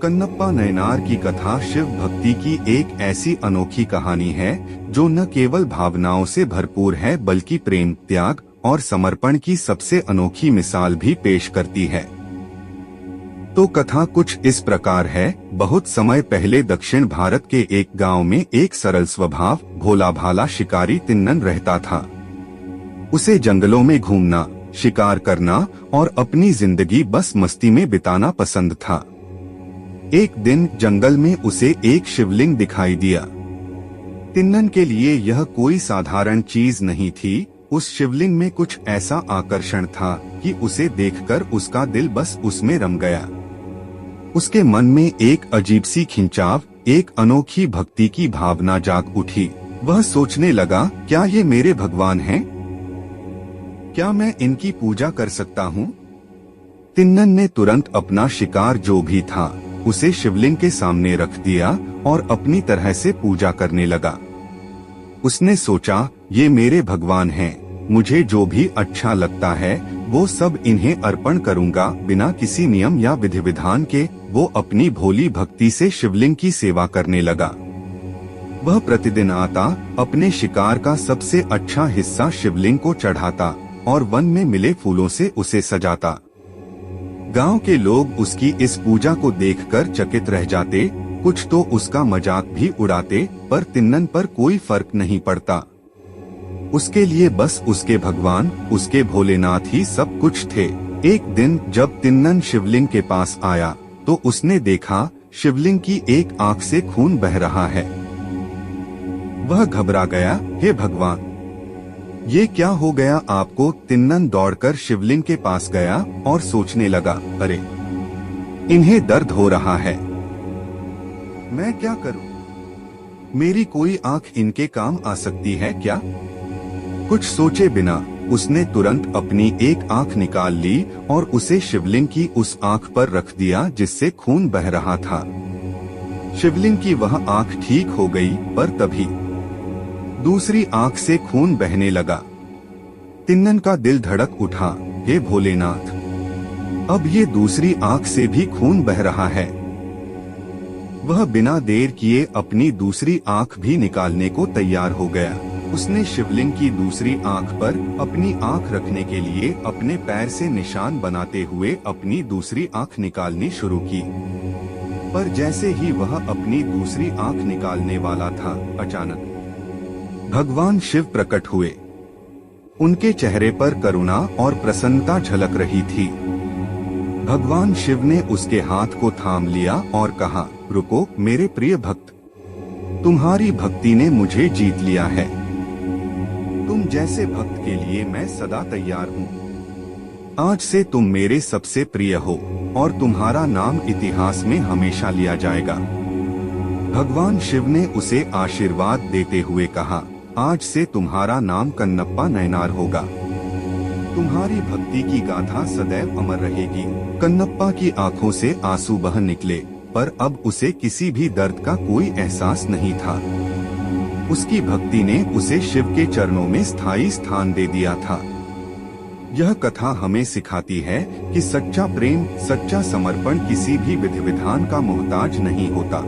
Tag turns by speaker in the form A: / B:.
A: कन्नप्पा नयनार की कथा शिव भक्ति की एक ऐसी अनोखी कहानी है जो न केवल भावनाओं से भरपूर है बल्कि प्रेम, त्याग और समर्पण की सबसे अनोखी मिसाल भी पेश करती है। तो कथा कुछ इस प्रकार है। बहुत समय पहले दक्षिण भारत के एक गांव में एक सरल स्वभाव, भोला भाला शिकारी तिन्नन रहता था। उसे जंगलों में घूमना, शिकार करना और अपनी जिंदगी बस मस्ती में बिताना पसंद था। एक दिन जंगल में उसे एक शिवलिंग दिखाई दिया। तिन्नन के लिए यह कोई साधारण चीज नहीं थी। उस शिवलिंग में कुछ ऐसा आकर्षण था कि उसे देखकर उसका दिल बस उसमें रम गया। उसके मन में एक अजीब सी खिंचाव, एक अनोखी भक्ति की भावना जाग उठी। वह सोचने लगा, क्या ये मेरे भगवान हैं? क्या मैं इनकी पूजा कर सकता हूँ? तिन्नन ने तुरंत अपना शिकार जो भी था उसे शिवलिंग के सामने रख दिया और अपनी तरह से पूजा करने लगा। उसने सोचा, ये मेरे भगवान हैं, मुझे जो भी अच्छा लगता है वो सब इन्हें अर्पण करूंगा। बिना किसी नियम या विधि विधान के वो अपनी भोली भक्ति से शिवलिंग की सेवा करने लगा। वह प्रतिदिन आता, अपने शिकार का सबसे अच्छा हिस्सा शिवलिंग को चढ़ाता और वन में मिले फूलों से उसे सजाता। गांव के लोग उसकी इस पूजा को देखकर चकित रह जाते। कुछ तो उसका मजाक भी उड़ाते, पर तिन्नन पर कोई फर्क नहीं पड़ता। उसके लिए बस उसके भगवान, उसके भोलेनाथ ही सब कुछ थे। एक दिन जब तिन्नन शिवलिंग के पास आया तो उसने देखा शिवलिंग की एक आंख से खून बह रहा है। वह घबरा गया, हे भगवान, ये क्या हो गया आपको? तिन्नन दौड़कर शिवलिंग के पास गया और सोचने लगा, अरे इन्हें दर्द हो रहा है, मैं क्या करूं? मेरी कोई आंख इनके काम आ सकती है क्या? कुछ सोचे बिना उसने तुरंत अपनी एक आंख निकाल ली और उसे शिवलिंग की उस आंख पर रख दिया जिससे खून बह रहा था। शिवलिंग की वह आंख ठीक हो गई, पर तभी दूसरी आंख से खून बहने लगा। तिन्नन का दिल धड़क उठा, हे भोलेनाथ, अब ये दूसरी आंख से भी खून बह रहा है। वह बिना देर किए अपनी दूसरी आंख भी निकालने को तैयार हो गया। उसने शिवलिंग की दूसरी आंख पर अपनी आंख रखने के लिए अपने पैर से निशान बनाते हुए अपनी दूसरी आंख निकालनी शुरू की। पर जैसे ही वह अपनी दूसरी आंख निकालने वाला था, अचानक भगवान शिव प्रकट हुए। उनके चेहरे पर करुणा और प्रसन्नता झलक रही थी। भगवान शिव ने उसके हाथ को थाम लिया और कहा, रुको मेरे प्रिय भक्त, तुम्हारी भक्ति ने मुझे जीत लिया है। तुम जैसे भक्त के लिए मैं सदा तैयार हूँ। आज से तुम मेरे सबसे प्रिय हो और तुम्हारा नाम इतिहास में हमेशा लिया जाएगा। भगवान शिव ने उसे आशीर्वाद देते हुए कहा, आज से तुम्हारा नाम कन्नप्पा नयनार होगा। तुम्हारी भक्ति की गाथा सदैव अमर रहेगी। कन्नप्पा की आंखों से आंसू बह निकले, पर अब उसे किसी भी दर्द का कोई एहसास नहीं था। उसकी भक्ति ने उसे शिव के चरणों में स्थायी स्थान दे दिया था। यह कथा हमें सिखाती है कि सच्चा प्रेम, सच्चा समर्पण किसी भी विधि विधान का मोहताज नहीं होता।